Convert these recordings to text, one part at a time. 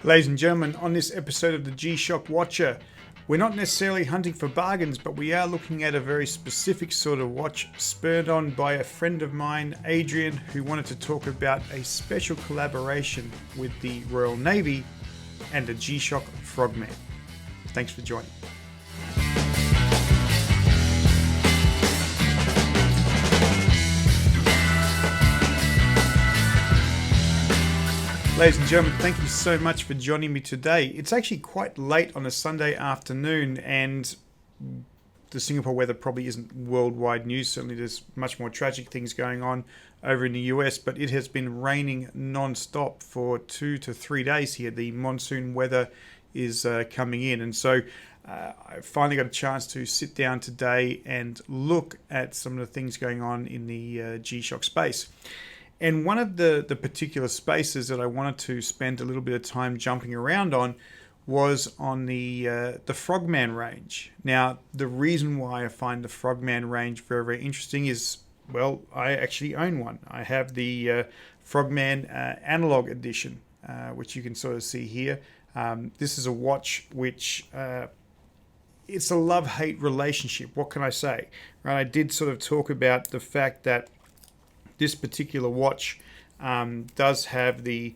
Ladies and gentlemen, on this episode of the G-Shock Watcher, we're not necessarily hunting for bargains, but we are looking at a very specific sort of watch spurred on by a friend of mine, Adrian, who wanted to talk about a special collaboration with the Royal Navy and the G-Shock Frogman. Thanks for joining. Ladies and gentlemen, thank you so much for joining me today. It's actually quite late on a Sunday afternoon, and the Singapore weather probably isn't worldwide news. Certainly there's much more tragic things going on over in the US, but it has been raining non-stop for 2 to 3 days here. The monsoon weather is coming in, and so I finally got a chance to sit down today and look at some of the things going on in the G-Shock space. And one of the particular spaces that I wanted to spend a little bit of time jumping around on was on the Frogman range. Now, the reason why I find the Frogman range very, very interesting is, well, I actually own one. I have the Frogman analog edition, which you can sort of see here. This is a watch which it's a love-hate relationship. What can I say? Right? I did sort of talk about the fact that this particular watch does have the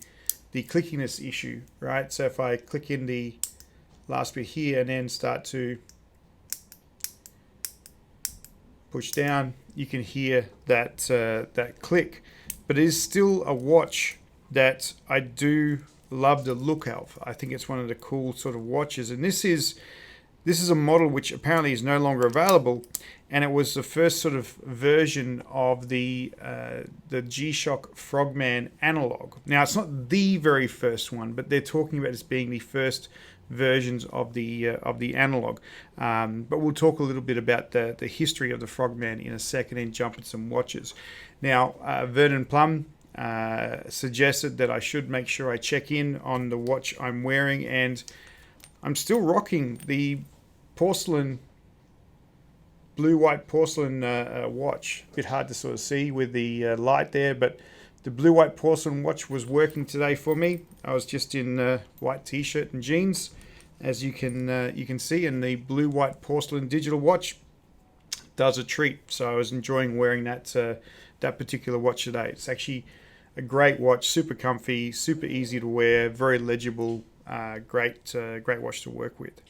clickiness issue, right? So if I click in the last bit here and then start to push down, you can hear that that click. But it is still a watch that I do love the look of. I think it's one of the cool sort of watches, and this is a model which apparently is no longer available, and it was the first sort of version of the G-Shock Frogman analog. Now, it's not the very first one, but they're talking about this being the first versions of the analog. But we'll talk a little bit about the history of the Frogman in a second and jump into some watches. Now, Vernon Plum suggested that I should make sure I check in on the watch I'm wearing, and I'm still rocking the blue-white porcelain watch. A bit hard to sort of see with the light there, but the blue-white porcelain watch was working today for me. I was just in white t-shirt and jeans, as you can see, and the blue-white porcelain digital watch does a treat. So I was enjoying wearing that particular watch today. It's actually a great watch, super comfy, super easy to wear, very legible, great watch to work with.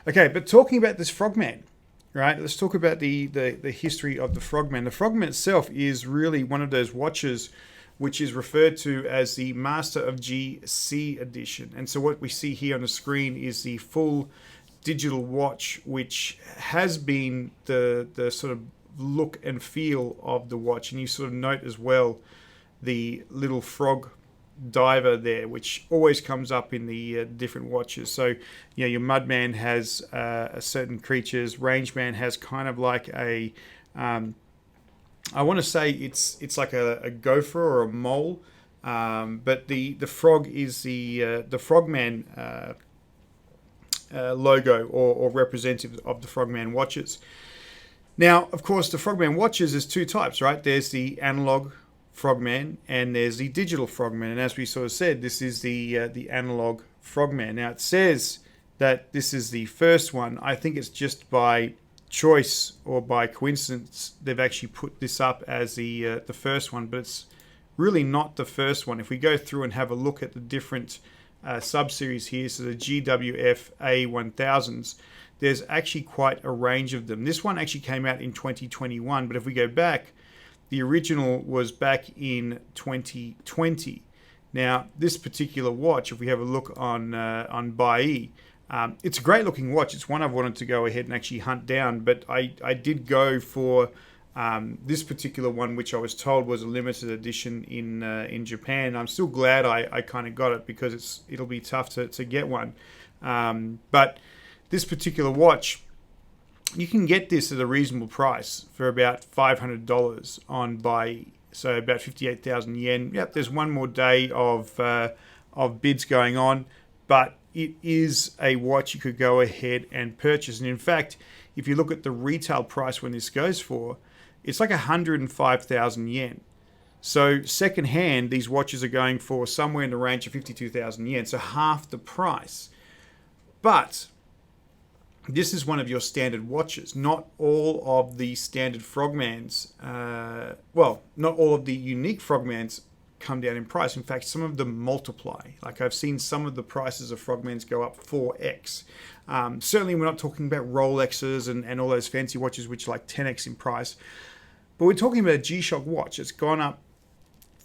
Okay, but talking about this Frogman, right? Let's talk about the history of the Frogman. The Frogman itself is really one of those watches which is referred to as the Master of GC edition. And so what we see here on the screen is the full digital watch, which has been the sort of look and feel of the watch. And you sort of note as well the little frog diver there, which always comes up in the different watches. So, you know, your Mudman has a certain creatures. Rangeman has kind of like a, I want to say it's like a gopher or a mole, but the frog is the Frogman logo or representative of the Frogman watches. Now, of course, the Frogman watches is two types, right? There's the analog Frogman and there's the digital Frogman, and as we sort of said, this is the analog Frogman. Now, it says that this is the first one. I think it's just by choice or by coincidence they've actually put this up as the first one, but it's really not the first one. If we go through and have a look at the different sub-series here, so the GWF A1000s, there's actually quite a range of them. This one actually came out in 2021, but if we go back, the original was back in 2020. Now, this particular watch, if we have a look on Buy, it's a great looking watch. It's one I've wanted to go ahead and actually hunt down, but I did go for this particular one, which I was told was a limited edition in Japan. I'm still glad I kind of got it, because it'll be tough to get one. But this particular watch, you can get this at a reasonable price for about $500 on Buy, so about 58,000 yen. Yep, there's one more day of bids going on, but it is a watch you could go ahead and purchase. And in fact, if you look at the retail price when this goes for, it's like 105,000 yen. So secondhand, these watches are going for somewhere in the range of 52,000 yen, so half the price. But this is one of your standard watches. Not all of the standard Frogmans, not all of the unique Frogmans come down in price. In fact, some of them multiply. Like I've seen some of the prices of Frogmans go up 4x. Certainly we're not talking about Rolexes and all those fancy watches which are like 10x in price. But we're talking about a G-Shock watch. It's gone up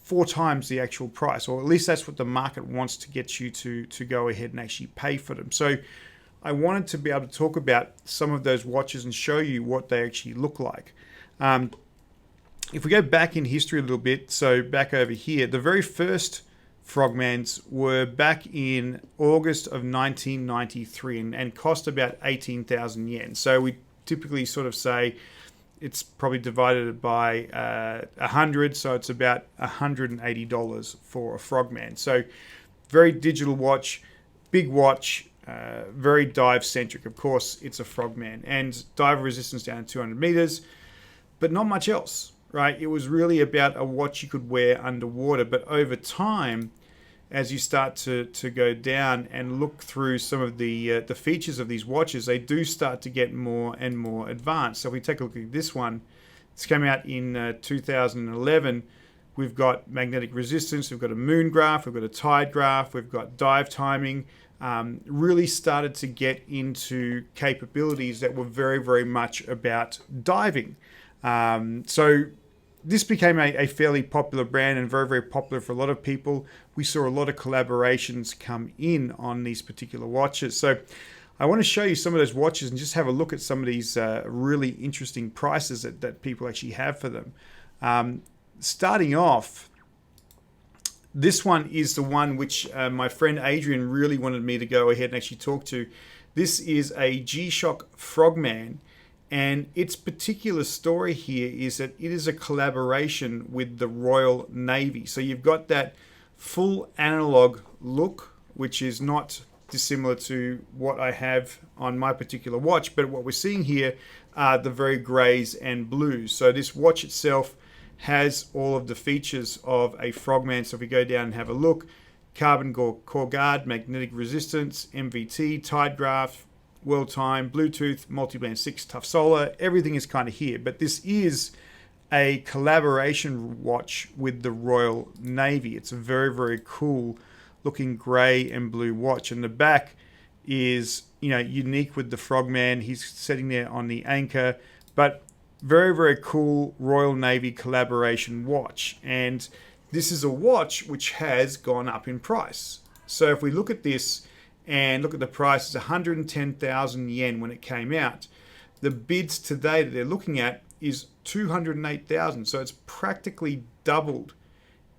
4 times the actual price, or at least that's what the market wants to get you to go ahead and actually pay for them. So I wanted to be able to talk about some of those watches and show you what they actually look like. If we go back in history a little bit, so back over here, the very first Frogmans were back in August of 1993 and cost about 18,000 yen. So we typically sort of say it's probably divided by 100, so it's about $180 for a Frogman. So very digital watch, big watch, very dive centric. Of course, it's a Frogman, and dive resistance down to 200 meters, but not much else, right? It was really about a watch you could wear underwater. But over time, as you start to go down and look through some of the features of these watches, they do start to get more and more advanced. So if we take a look at this one, it's come out in 2011. We've got magnetic resistance, we've got a moon graph, we've got a tide graph, we've got dive timing. Really started to get into capabilities that were very, very much about diving. So this became a fairly popular brand and very, very popular for a lot of people. We saw a lot of collaborations come in on these particular watches. So I want to show you some of those watches and just have a look at some of these really interesting prices that people actually have for them. Starting off, this one is the one which my friend Adrian really wanted me to go ahead and actually talk to. This is a G-Shock Frogman. And its particular story here is that it is a collaboration with the Royal Navy. So you've got that full analog look, which is not dissimilar to what I have on my particular watch. But what we're seeing here are the very grays and blues. So this watch itself has all of the features of a Frogman. So if we go down and have a look, carbon core guard, magnetic resistance, MVT, tide graph, world time, Bluetooth, multi-band 6, tough solar, everything is kind of here. But this is a collaboration watch with the Royal Navy. It's a very, very cool looking grey and blue watch. And the back is, unique with the Frogman. He's sitting there on the anchor, but very, very cool Royal Navy collaboration watch. And this is a watch which has gone up in price. So if we look at this, and look at the price, it's 110,000 yen when it came out. The bids today that they're looking at is 208,000. So it's practically doubled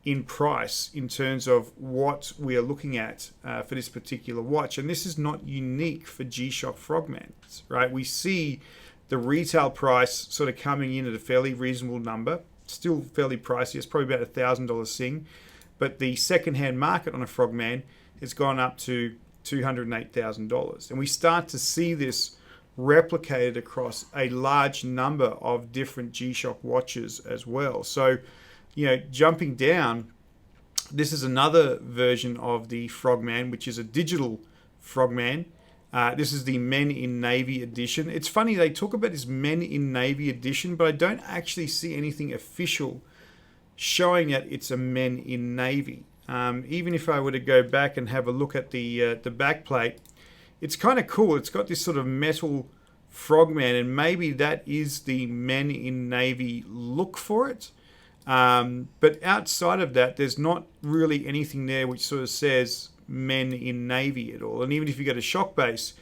in price in terms of what we are looking at for this particular watch. And this is not unique for G-Shock Frogmans, right? We see the retail price sort of coming in at a fairly reasonable number, still fairly pricey. It's probably about $1,000 Sing. But the secondhand market on a Frogman has gone up to $208,000. And we start to see this replicated across a large number of different G-Shock watches as well. So, jumping down, this is another version of the Frogman, which is a digital Frogman. This is the Men in Navy edition. It's funny, they talk about this Men in Navy edition, but I don't actually see anything official showing that it's a Men in Navy. Even if I were to go back and have a look at the back plate, it's kind of cool. It's got this sort of metal Frogman, and maybe that is the Men in Navy look for it. But outside of that, there's not really anything there which sort of says Men in Navy at all. And even if you go to Shock Base,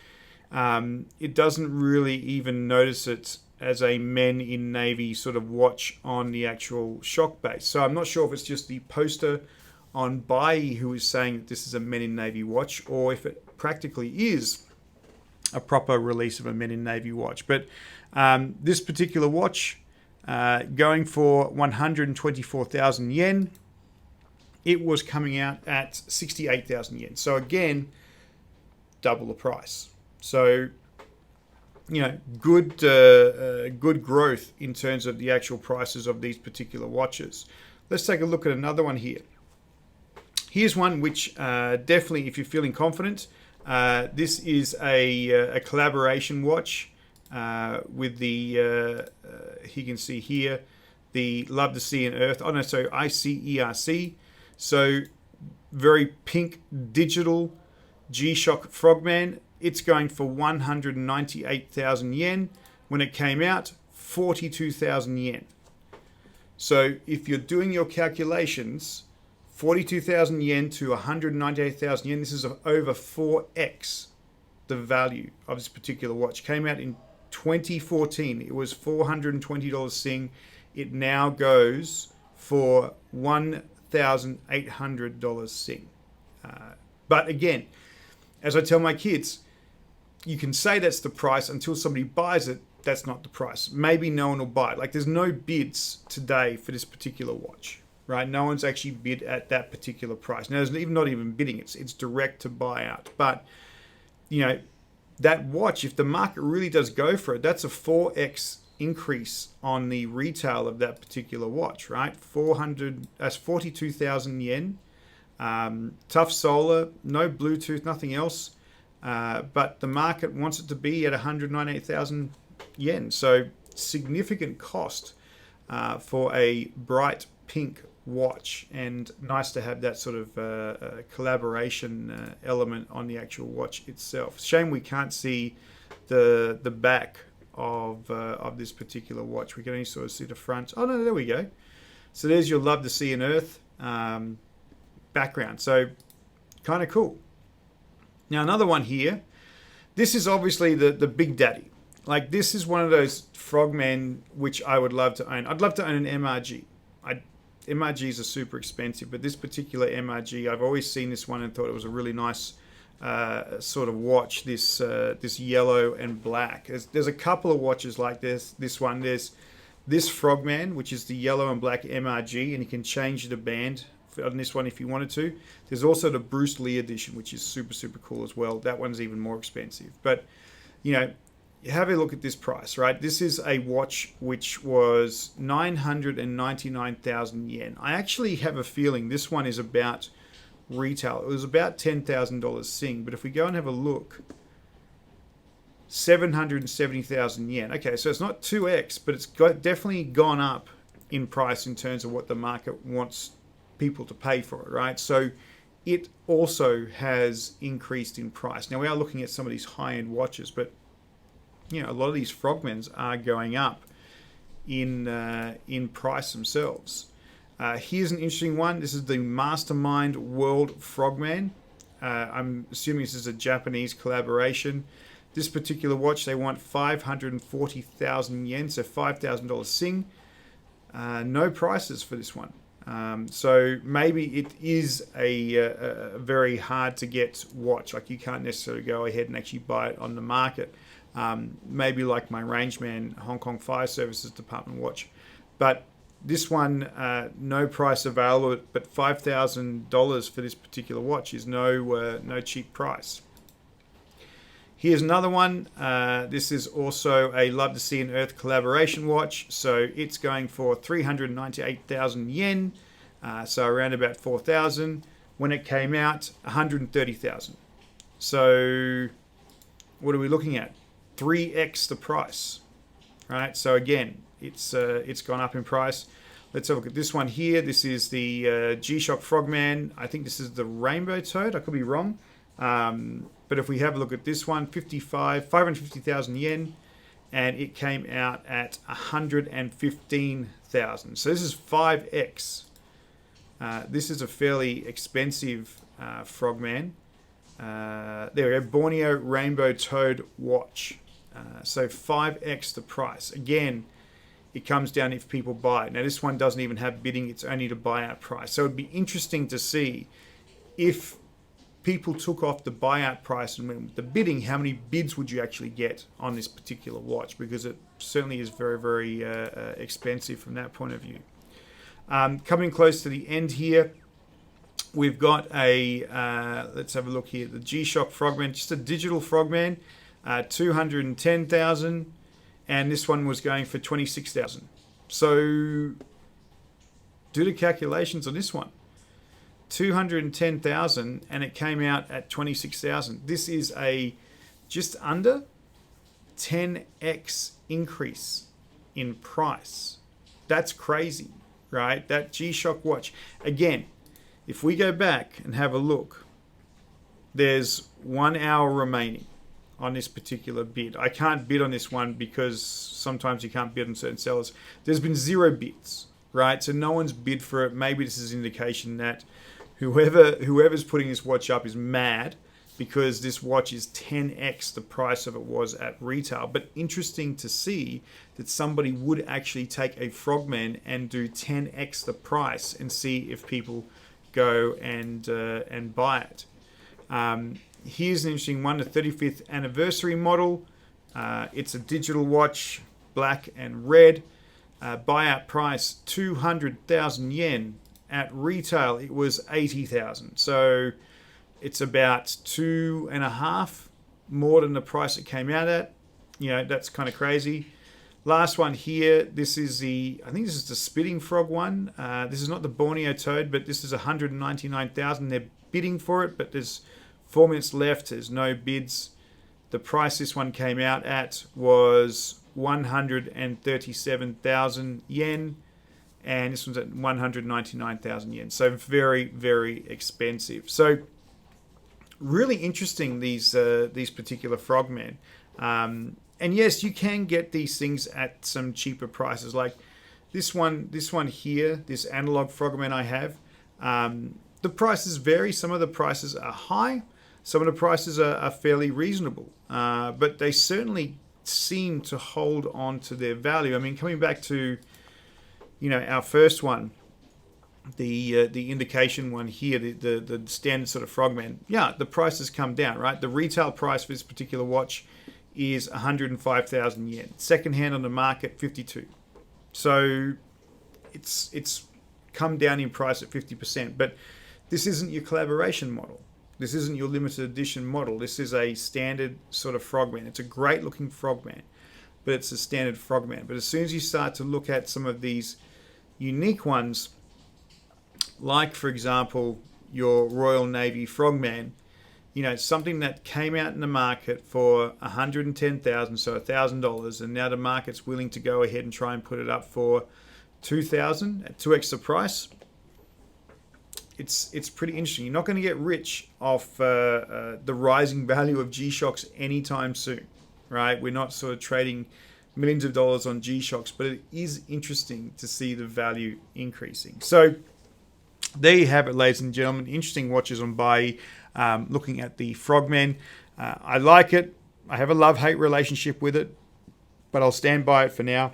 it doesn't really even notice it as a Men in Navy sort of watch on the actual Shock Base. So I'm not sure if it's just the poster on Bai who is saying that this is a Men in Navy watch, or if it practically is a proper release of a Men in Navy watch. But this particular watch, going for 124,000 yen, it was coming out at 68,000 yen. So again, double the price. So, good growth in terms of the actual prices of these particular watches. Let's take a look at another one here. Here's one which definitely, if you're feeling confident, this is a collaboration watch with the, you can see here, the Love the Sea and Earth. Oh no, so ICERC. So very pink digital G-Shock Frogman. It's going for 198,000 yen. When it came out, 42,000 yen. So if you're doing your calculations, 42,000 yen to 198,000 yen, this is over 4x the value of this particular watch. Came out in 2014. It was $420 Sing. It now goes for $1,800 Sing. But again, as I tell my kids, you can say that's the price until somebody buys it. That's not the price. Maybe no one will buy it. Like, there's no bids today for this particular watch, right? No one's actually bid at that particular price. Now, there's not even bidding. It's direct to buy out. But, you know, that watch, if the market really does go for it, that's a 4x increase on the retail of that particular watch, right? 42,000 yen. Tough solar, no Bluetooth, nothing else. But the market wants it to be at 198,000 yen. So significant cost for a bright pink watch, and nice to have that sort of collaboration element on the actual watch itself. Shame we can't see the back of this particular watch. We can only sort of see the front. Oh no, there we go. So there's your Love the Sea and Earth background. So kind of cool. Now another one here. This is obviously the big daddy. Like, this is one of those Frogmen which I would love to own. I'd love to own an MRG. MRGs are super expensive, but this particular MRG, I've always seen this one and thought it was a really nice sort of watch. This yellow and black. There's a couple of watches like this. This one, there's this Frogman, which is the yellow and black MRG, and you can change the band on this one if you wanted to. There's also the Bruce Lee edition, which is super, super cool as well. That one's even more expensive. But, you know, have a look at this price, right? This is a watch which was 999,000 yen. I actually have a feeling this one is about retail. It was about $10,000 Sing, but if we go and have a look, 770,000 yen. Okay, so it's not 2x, but it's definitely gone up in price in terms of what the market wants people to pay for it, right? So it also has increased in price. Now we are looking at some of these high-end watches, but you know, a lot of these Frogmans are going up in price themselves. Here's an interesting one. This is the Mastermind World Frogman. I'm assuming this is a Japanese collaboration. This particular watch, they want 540,000 yen, so $5,000 Sing. No prices for this one. So maybe it is a very hard to get watch. Like, you can't necessarily go ahead and actually buy it on the market. Maybe like my Rangeman Hong Kong Fire Services Department watch. But this one, no price available, but $5,000 for this particular watch is no cheap price. Here's another one. This is also a Love the Sea and Earth collaboration watch. So it's going for 398,000 yen. So around about 4,000. When it came out, 130,000. So what are we looking at? 3x the price, right? So again, it's gone up in price. Let's have a look at this one here. This is the G-Shock Frogman. I think this is the Rainbow Toad. I could be wrong. But if we have a look at this one, 550,000 yen, and it came out at 115,000. So this is 5x. This is a fairly expensive Frogman. There we go, Borneo Rainbow Toad watch. So 5x the price. Again, it comes down if people buy it. Now this one doesn't even have bidding, it's only to buyout price. So it'd be interesting to see if people took off the buyout price and went with the bidding, how many bids would you actually get on this particular watch? Because it certainly is very, very expensive from that point of view. Coming close to the end here, we've got a, let's have a look here, the G-Shock Frogman, just a digital Frogman, 210,000, and this one was going for 26,000. So Do the calculations on this one. 210,000 and it came out at 26,000. This is a just under 10x increase in price. That's crazy, right? That G-Shock watch. Again, if we go back and have a look, there's 1 hour remaining on this particular bid. I can't bid on this one because sometimes you can't bid on certain sellers. There's been 0 bids, right? So no one's bid for it. Maybe this is an indication that whoever's putting this watch up is mad because this watch is 10x the price of it was at retail. But interesting to see that somebody would actually take a Frogman and do 10x the price and see if people go and buy it. Here's an interesting one, the 35th anniversary model. It's a digital watch, black and red. Buyout price 200,000 yen. At retail, it was 80,000. So it's about 2.5 more than the price it came out at. You know, that's kind of crazy. Last one here. This is I think this is the spitting frog one. This is not the Borneo toad, but this is 199,000. They're bidding for it, but there's 4 minutes left. There's no bids. The price this one came out at was 137,000 yen. And this one's at 199,000 yen. So very, very expensive. So really interesting, these particular Frogmen. And yes, you can get these things at some cheaper prices. Like this one here, this analog Frogman I have. The prices vary. Some of the prices are high. Some of the prices are fairly reasonable. But they certainly seem to hold on to their value. I mean, coming back to our first one, the indication one here, the standard sort of Frogman. Yeah, the price has come down, right? The retail price for this particular watch is 105,000 yen. Secondhand on the market, 52. So it's come down in price at 50%. But this isn't your collaboration model. This isn't your limited edition model. This is a standard sort of Frogman. It's a great looking Frogman, but it's a standard Frogman. But as soon as you start to look at some of these unique ones, like for example your Royal Navy Frogman, something that came out in the market for 110,000, so $1,000, and now the market's willing to go ahead and try and put it up for 2,000 at 2x the price. It's pretty interesting. You're not going to get rich off the rising value of G-Shocks anytime soon, right? We're not sort of trading millions of dollars on G-Shocks, but it is interesting to see the value increasing. So there you have it, ladies and gentlemen. Interesting watches on buy. Looking at the Frogman. I like it. I have a love-hate relationship with it, but I'll stand by it for now.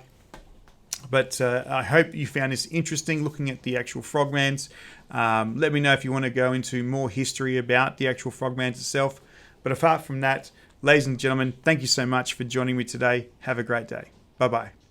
But I hope you found this interesting, looking at the actual Frogmans. Let me know if you want to go into more history about the actual Frogmans itself. But apart from that, ladies and gentlemen, thank you so much for joining me today. Have a great day. Bye-bye.